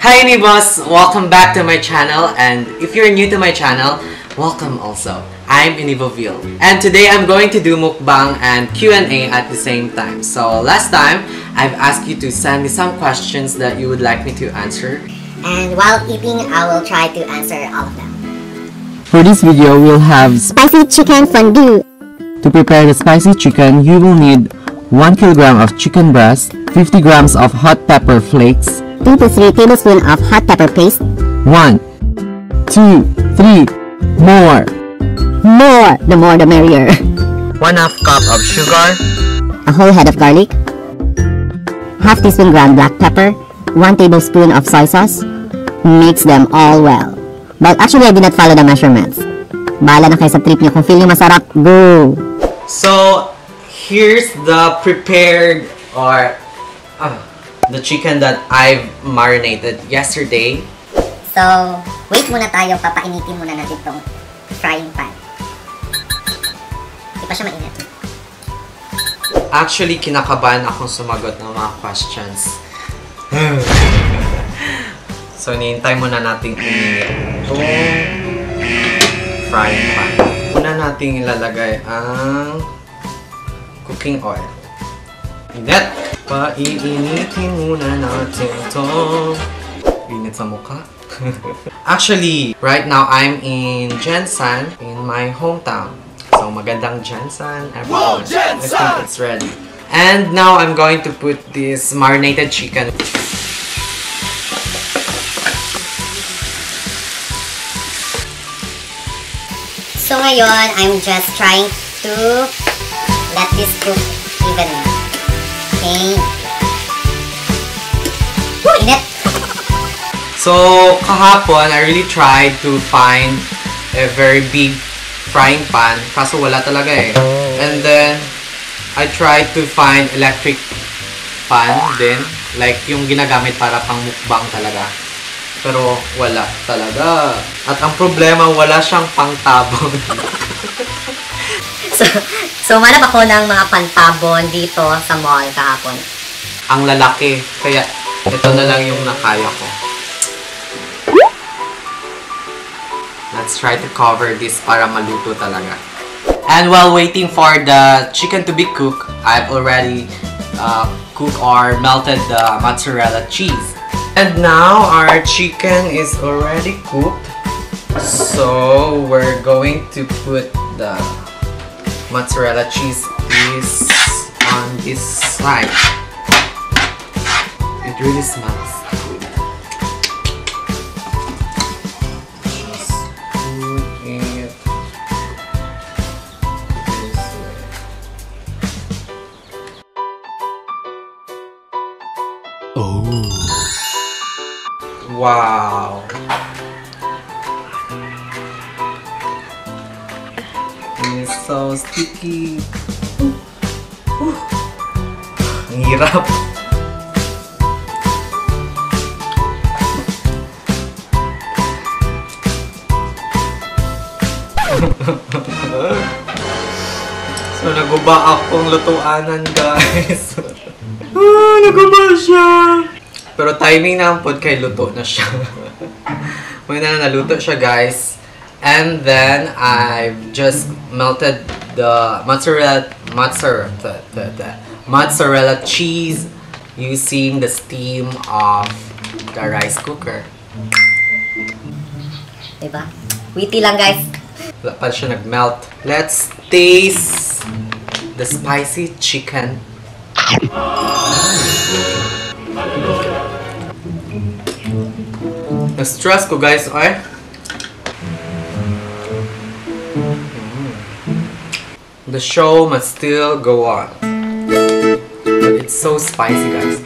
Hi Inibos! Welcome back to my channel, and if you're new to my channel, welcome also. I'm Iniboville, and today I'm going to do mukbang and Q&A at the same time. So last time, I've asked you to send me some questions that you would like me to answer. And while eating, I will try to answer all of them. For this video, we'll have Spicy chicken fondue. To prepare the spicy chicken, you will need 1 kilogram of chicken breast, 50 grams of hot pepper flakes, 2 to 3 tablespoons of hot pepper paste. 1, 2, 3, more. More! The more the merrier. 1/2 cup of sugar, A whole head of garlic. Half teaspoon ground black pepper. 1 tablespoon of soy sauce. Mix them all well. But actually, I did not follow the measurements. Bahala na kayo sa trip nyo. Kung feel nyo masarap, go! So here's the prepared the chicken that I've marinated yesterday. So, wait muna tayo. Papainitin muna natin itong frying pan. Di pa siya mainit. Actually, kinakabahan akong sumagot ng mga questions. So, nihintay muna natin uminit itong frying pan. Una natin ilalagay ang cooking oil. Init! Paiinitin muna natin ito. Init sa mukha. Actually, right now I'm in Jensan, in my hometown. So, magandang Jensan, everyone. I think it's ready. And now I'm going to put this marinated chicken. So ngayon, I'm just trying to let this cook evenly. Okay. Woo! Init! So, kahapon, I really tried to find a very big frying pan. Kaso wala talaga eh. And then, I tried to find electric pan din. Like, yung ginagamit para pang mukbang talaga. Pero, wala talaga. At ang problema, wala siyang pangtabon. So manap ako ng mga pantabon dito sa mall kahapon. Ang lalaki. Kaya, ito na lang yung nakaya ko. Let's try to cover this para maluto talaga. And while waiting for the chicken to be cooked, I've already cooked or melted the mozzarella cheese. And now our chicken is already cooked. So we're going to put the mozzarella cheese piece on this side. It really smells good. Just put it this way. Oh. Wow. It's so sticky. Ang hirap. So, naguba akong lutuanan, guys. Naguba siya. Pero timing na ang pod kay luto na siya. May naluto siya, guys. And then, I've just melted the mozzarella cheese using the steam of the rice cooker. Diba? Witty lang, guys. Wala pa siya nag-melt. Let's taste the spicy chicken. Na-stress ko, guys, ay. The show must still go on. But it's so spicy, guys.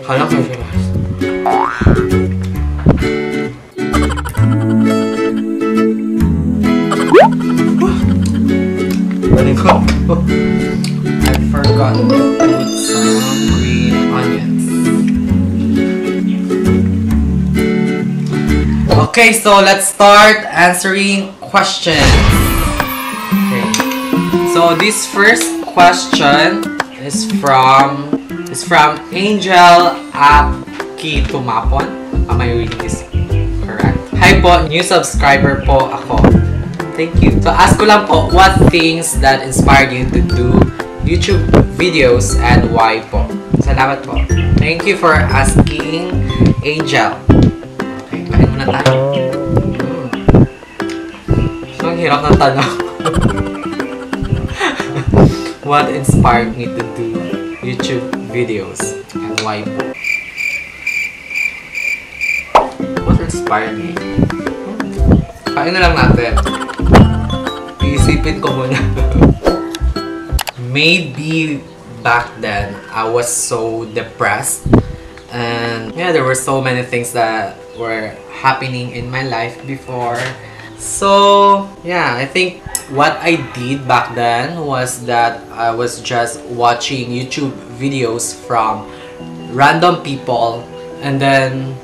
Hala ka siya, guys. I forgot to put some green onions. Okay, so let's start answering questions. Okay. So this first question is from Angel Aki Tumapon. Am I reading this correct? Hi po, new subscriber po ako. Thank you. So ask ko lang po, what things that inspired you to do YouTube videos and why po? Salamat po. Thank you for asking, Angel. Okay, kain muna tayo. So, ang hirap ng tanong. What inspired me to do YouTube videos and why po? What inspired me? Kain na lang natin. Iisipin ko muna. Maybe back then, I was so depressed. And yeah, there were so many things that were happening in my life before. So yeah, I think what I did back then was that I was just watching YouTube videos from random people, and then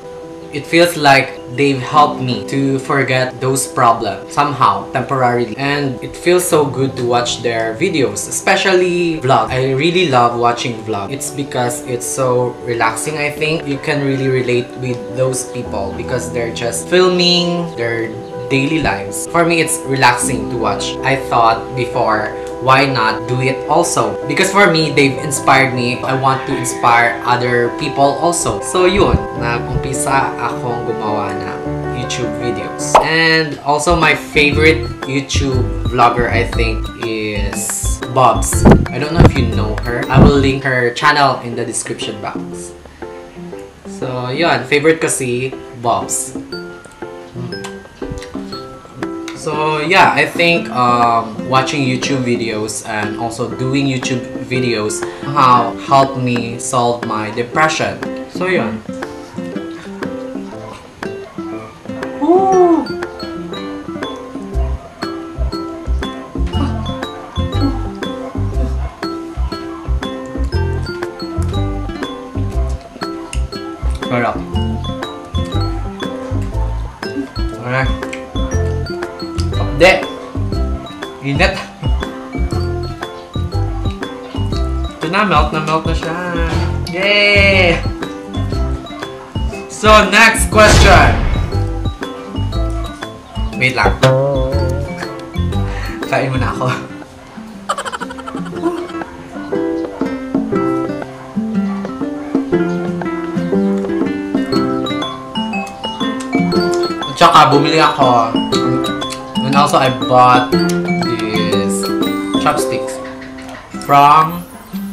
it feels like they've helped me to forget those problems somehow, temporarily. And it feels so good to watch their videos, especially vlogs. I really love watching vlogs. It's because it's so relaxing, I think. You can really relate with those people because they're just filming their daily lives. For me, it's relaxing to watch. I thought before, why not do it also? Because for me, they've inspired me. I want to inspire other people also. So yun, nag-umpisa akong gumawa ng YouTube videos. And also my favorite YouTube vlogger, I think, is Bobs. I don't know if you know her. I will link her channel in the description box. So yun, favorite ko si Bobs. So yeah, I think watching YouTube videos and also doing YouTube videos somehow helped me solve my depression. So yun. Woo! Sarap. Alright. Hindi. Init. Ito na, melt na siya. Yay! So, next question. Wait lang. Kain muna ako. At saka, bumili ako. And also, I bought these chopsticks from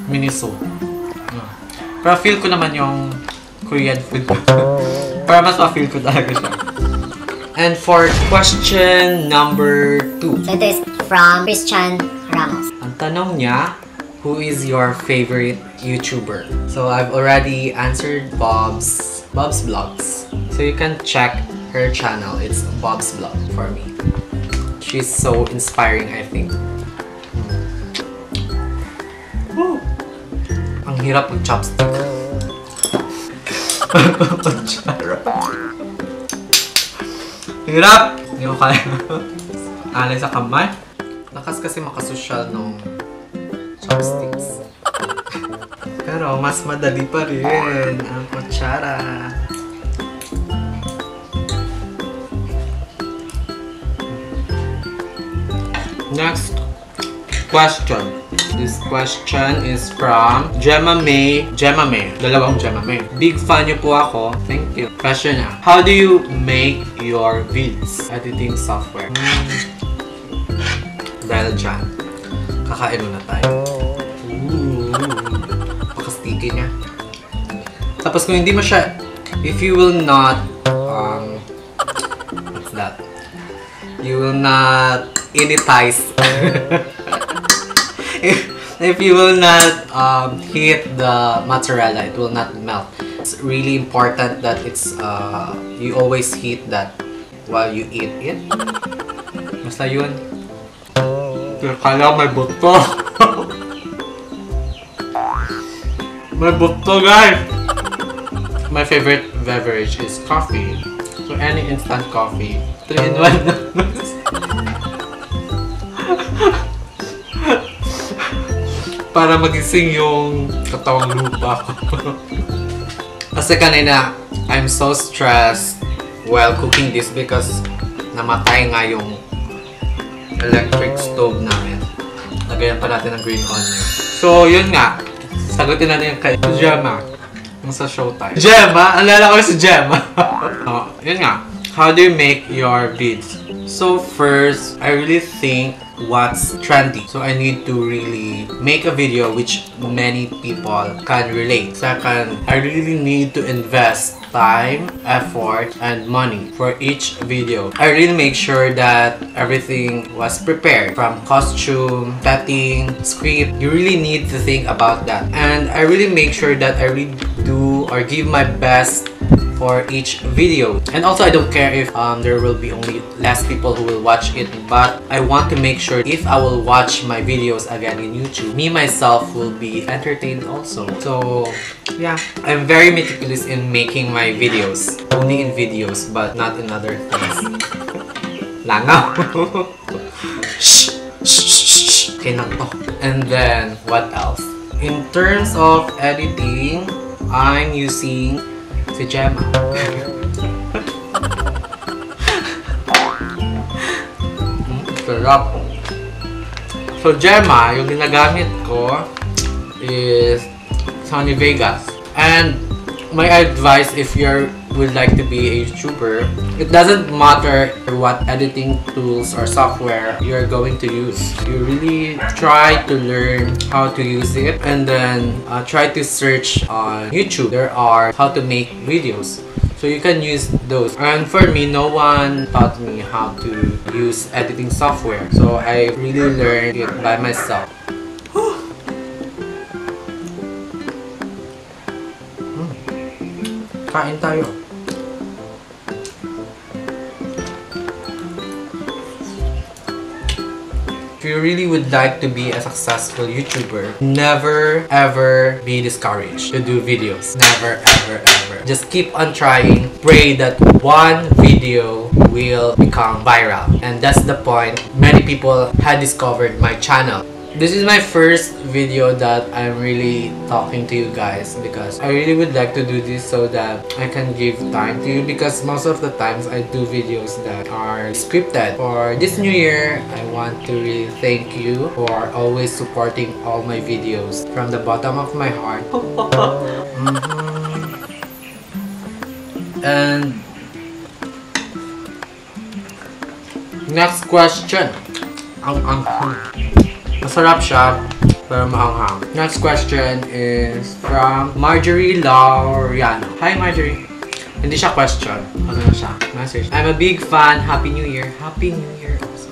Miniso. Pero feel ko naman yung Korean food. Para mas ma-feel ko talaga siya. And for question number 2. So ito is from Christian Ramos. Ang tanong niya, who is your favorite YouTuber? So I've already answered Bob's Vlogs. So you can check her channel. It's Bob's Vlog for me. She's so inspiring, I think. Woo! Ang hirap ng chopstick. Hirap! Hindi ko kaya. Alay sa kamay. Lakas kasi makasosyal ng chopsticks. Pero mas madali pa rin ang kutsara. Next question. This question is from Gemma May. Dalawang Gemma May. Big fan niyo po ako. Thank you. Question na. How do you make your vids? Editing software. Dahil dyan, kakain muna tayo. Ooh. Paka-sticky niya. Tapos kung hindi mo siya, if you will not, what's that? You will not editize. If you will not heat the mozzarella, it will not melt. It's really important that it's you always heat that while you eat it. Basta yun. Kala may buto. May buto, guys. My favorite beverage is coffee. So any instant coffee, 3-in-1. para magising yung katawang lupa ko. Kasi kanina, I'm so stressed while cooking this because namatay nga yung electric stove namin. Lagayan pa natin ng green onion. So, yun nga. Sagutin natin yung kay Gemma. Yung sa Showtime. Gemma? Alala ko si Gemma. Yun nga. How do you make your beads? So first, I really think what's trendy. So I need to really make a video which many people can relate. Second, I really need to invest time, effort, and money for each video. I really make sure that everything was prepared from costume, setting, script. You really need to think about that. And I really make sure that I really do or give my best for each video. And also I don't care if there will be only less people who will watch it, but I want to make sure if I will watch my videos again in YouTube, me myself will be entertained also. So yeah, I'm very meticulous in making my videos. Only in videos, but not in other things. Langaw. Shh, shh, shh, shh. Okay na to. And then what else? In terms of editing, I'm using si Gemma. Sarap. So Gemma, yung ginagamit ko is Sony Vegas. And my advice if you would like to be a YouTuber, it doesn't matter what editing tools or software you're going to use. You really try to learn how to use it and then try to search on YouTube. There are how to make videos. So you can use those. And for me, no one taught me how to use editing software. So I really learned it by myself. Kain tayo. If you really would like to be a successful YouTuber, never ever be discouraged to do videos. Never ever ever. Just keep on trying. Pray that one video will become viral. And that's the point. Many people had discovered my channel. This is my first video that I'm really talking to you guys because I really would like to do this so that I can give time to you, because most of the times I do videos that are scripted. For this new year, I want to really thank you for always supporting all my videos from the bottom of my heart. And next question. Masarap siya, pero maanghang. Next question is from Marjorie Laureano. Hi Marjorie! Hindi siya question. Ano na siya? Message. I'm a big fan. Happy New Year. Happy New Year also.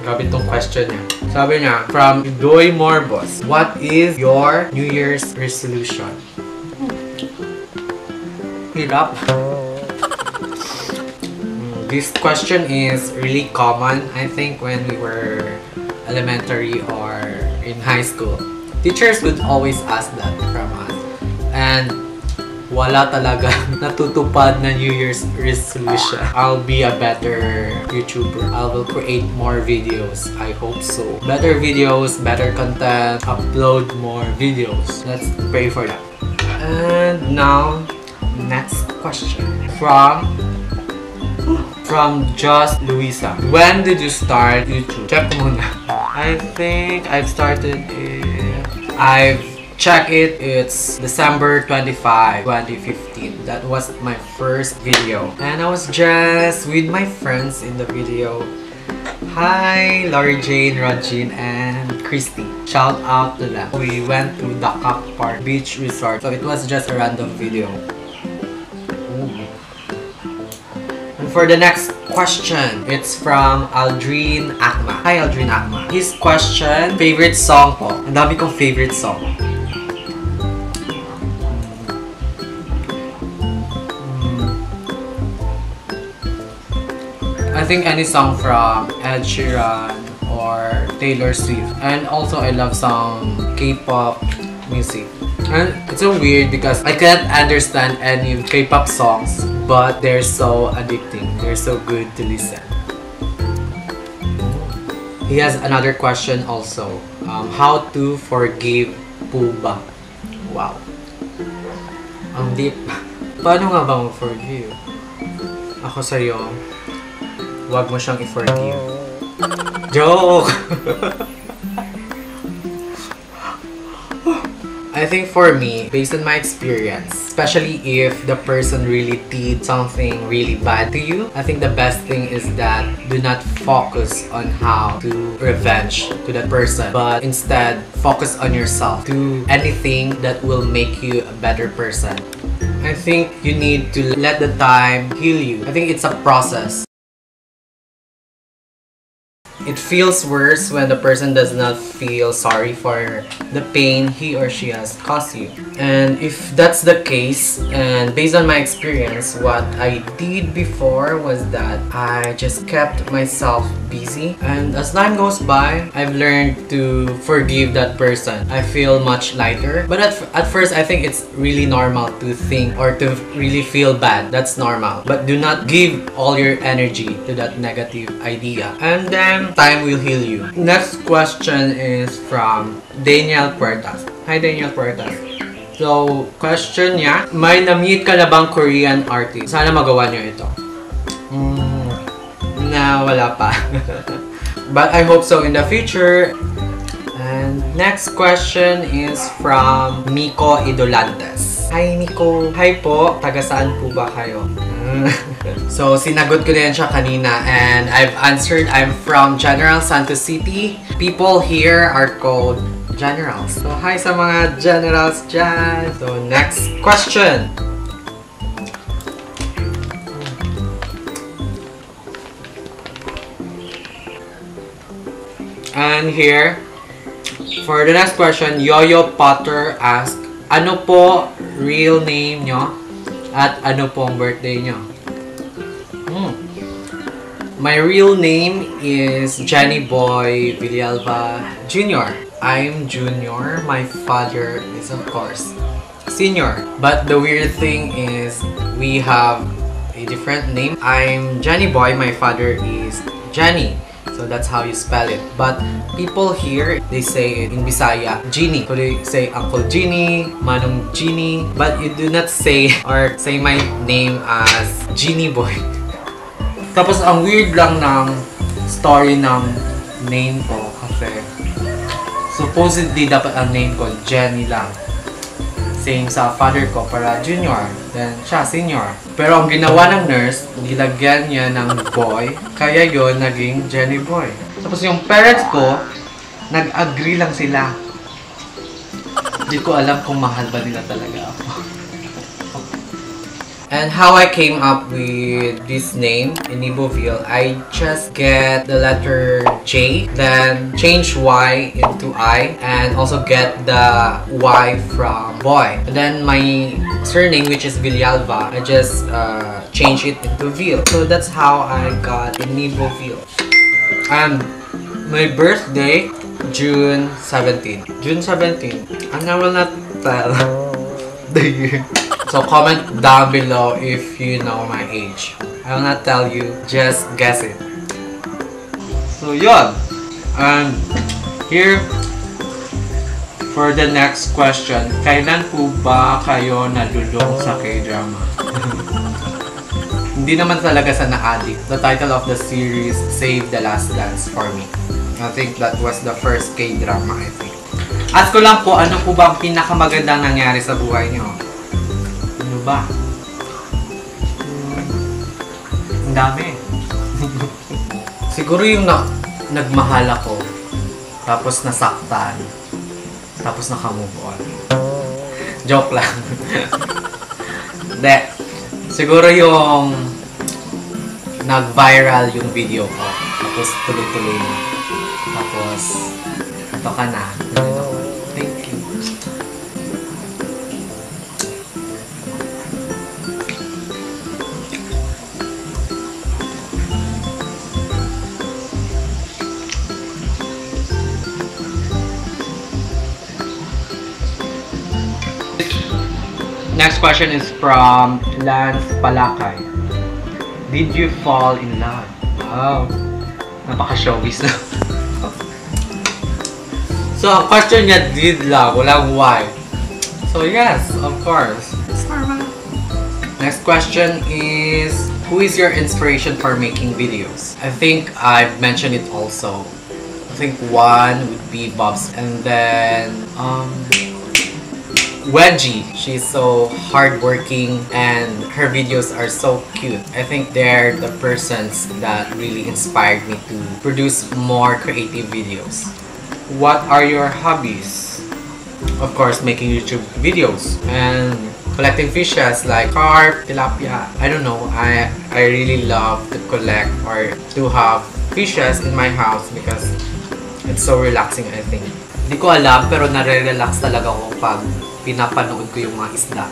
Grabe itong question niya. Sabi niya, from Doy Morbos, what is your New Year's resolution? Hirap. This question is really common, I think, when we were elementary or in high school. Teachers would always ask that from us. And wala talaga natutupad na New Year's resolution. I'll be a better YouTuber. I will create more videos. I hope so. Better videos, better content, upload more videos. Let's pray for that. And now, next question. From Just Luisa. When did you start YouTube? Check muna. I think I've started it. I've checked it. It's December 25, 2015. That was my first video. And I was just with my friends in the video. Hi, Laurie Jane, Rajin, and Christy. Shout out to them. We went to Dakak Park Beach Resort. So it was just a random video. For the next question, it's from Aldrin Akma. Hi Aldrin Akma. His question, favorite song po. Ang dami kong favorite song. I think any song from Ed Sheeran or Taylor Swift. And also I love some K-pop music. And it's so weird because I can't understand any K-pop songs, but they're so addicting. They're so good to listen. He has another question also. How to forgive po ba? Wow. Ang deep. Paano nga ba mag-forgive? Ako sa'yo, huwag mo siyang i-forgive. Joke! I think for me, based on my experience, especially if the person really did something really bad to you, I think the best thing is that do not focus on how to revenge to that person, but instead focus on yourself. Do anything that will make you a better person. I think you need to let the time heal you. I think it's a process. It feels worse when the person does not feel sorry for the pain he or she has caused you. And if that's the case, and based on my experience, what I did before was that I just kept myself busy. And as time goes by, I've learned to forgive that person. I feel much lighter. But at first, I think it's really normal to think or to really feel bad. That's normal. But do not give all your energy to that negative idea. And then, time will heal you. Next question is from Daniel Puertas. Hi Daniel Puertas. So, question niya, may na-meet ka na bang Korean artist? Sana magawa niyo ito. Na wala pa. But I hope so in the future. And next question is from Miko Idolantes. Hi Miko. Hi po. Taga saan po ba kayo? So, sinagot ko na yan siya kanina and I've answered. I'm from General Santos City. People here are called generals. So, hi sa mga generals dyan. So, next question. And here, for the next question, Yoyo Potter asked, ano po real name nyo? At ano pong birthday nyo? My real name is Jenny Boy Villalba Jr. I'm Junior. My father is of course Senior. But the weird thing is we have a different name. I'm Jenny Boy. My father is Jenny. So that's how you spell it. But people here, they say in Bisaya, Genie. So they say Uncle Genie, Manong Genie. But you do not say or say my name as Genie Boy. Tapos ang weird lang ng story ng name ko kasi supposedly dapat ang name ko Jenny lang. Same sa father ko para Junior. Then siya Senior. Pero ang ginawa ng nurse, nilagyan niya ng boy. Kaya yon naging Jenny Boy. Tapos yung parents ko, nag-agree lang sila. Hindi ko alam kung mahal ba nila talaga ako. And how I came up with this name, Iniboville, I just get the letter J, then change Y into I, and also get the Y from boy. And then my surname, which is Villalba, I just change it into Ville. So that's how I got Iniboville. And my birthday, June 17. June 17. And I will not tell the year. So comment down below if you know my age. I will not tell you, just guess it. So yun. And here, for the next question, kailan po ba kayo nalulong sa K-drama? Hindi naman talaga sa na-addict. The title of the series, Save the Last Dance for me. I think that was the first K-drama, I think. Ask ko lang po, ano po ba ang pinakamagandang nangyari sa buhay niyo? Ano ba? Ang dami. Siguro yung nagmahal ako, tapos nasaktan, tapos nakamove on. Joke lang. Hindi. Siguro yung nag-viral yung video ko, tapos tuloy-tuloy na. Tapos, ito ka na. Thank you. Next question is from Lance Palakay. Did you fall in love? Wow. Napaka-showbiz na. So, ang question niya, did lang. Walang why. So, yes, of course. Next question is, who is your inspiration for making videos? I think I've mentioned it also. I think one would be Bob's, and then Wedgie. She's so hardworking and her videos are so cute. I think they're the persons that really inspired me to produce more creative videos. What are your hobbies? Of course, making YouTube videos and collecting fishes like carp, tilapia. I don't know. I really love to collect or to have fishes in my house because it's so relaxing, I think. Hindi ko alam pero nare-relax talaga ako pag pinapanood ko yung mga isda.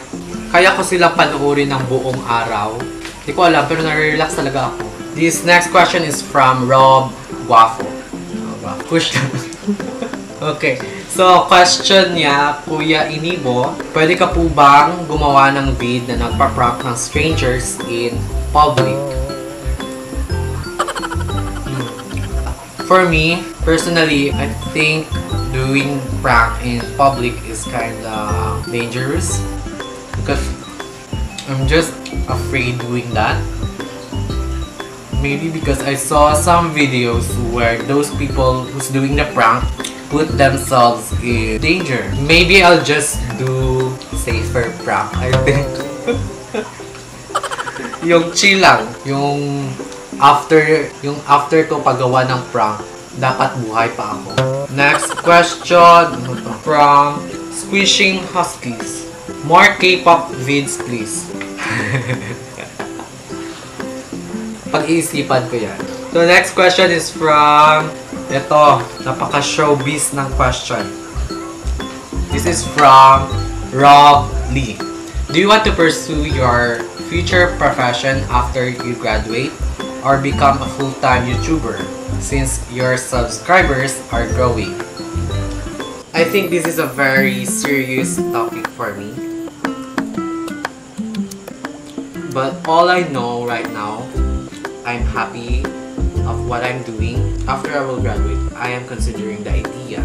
Kaya ko silang panoorin ng buong araw. Hindi ko alam pero nare-relax talaga ako. This next question is from Rob Guafo. Push. Okay. So, question niya, Kuya Inibo, pwede ka po bang gumawa ng vid na nagpa-prank ng strangers in public? For me, personally, I think doing prank in public is kinda dangerous because I'm just afraid doing that. Maybe because I saw some videos where those people who's doing the prank put themselves in danger. Maybe I'll just do safer prank, I think. Yung chill lang, yung after ko paggawa ng prank, dapat buhay pa ako. Next question from Squishing Huskies. More K-pop vids, please. Pag-iisipan ko yan. So next question is from ito, napaka-showbiz ng question. This is from Rob Lee. Do you want to pursue your future profession after you graduate or become a full-time YouTuber since your subscribers are growing? I think this is a very serious topic for me. But all I know right now, I'm happy of what I'm doing. After I will graduate, I am considering the idea.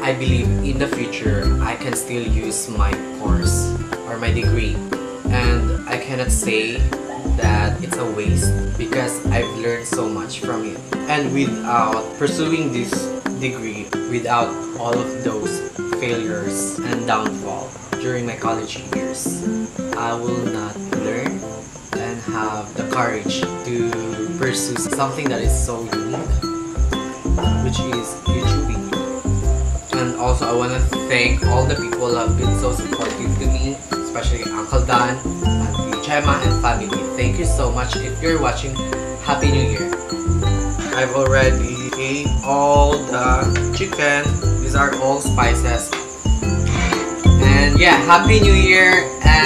I believe in the future, I can still use my course or my degree. And I cannot say that it's a waste because I've learned so much from it. And without pursuing this degree, without all of those failures and downfall during my college years, I will not learn and have the courage to pursue something that is so unique, which is YouTubing. And also I want to thank all the people who have been so supportive to me, especially Uncle Dan, Auntie Gemma, and family. Thank you so much. If you're watching, Happy New Year. I've already ate all the chicken. These are all spices. And yeah, Happy New Year and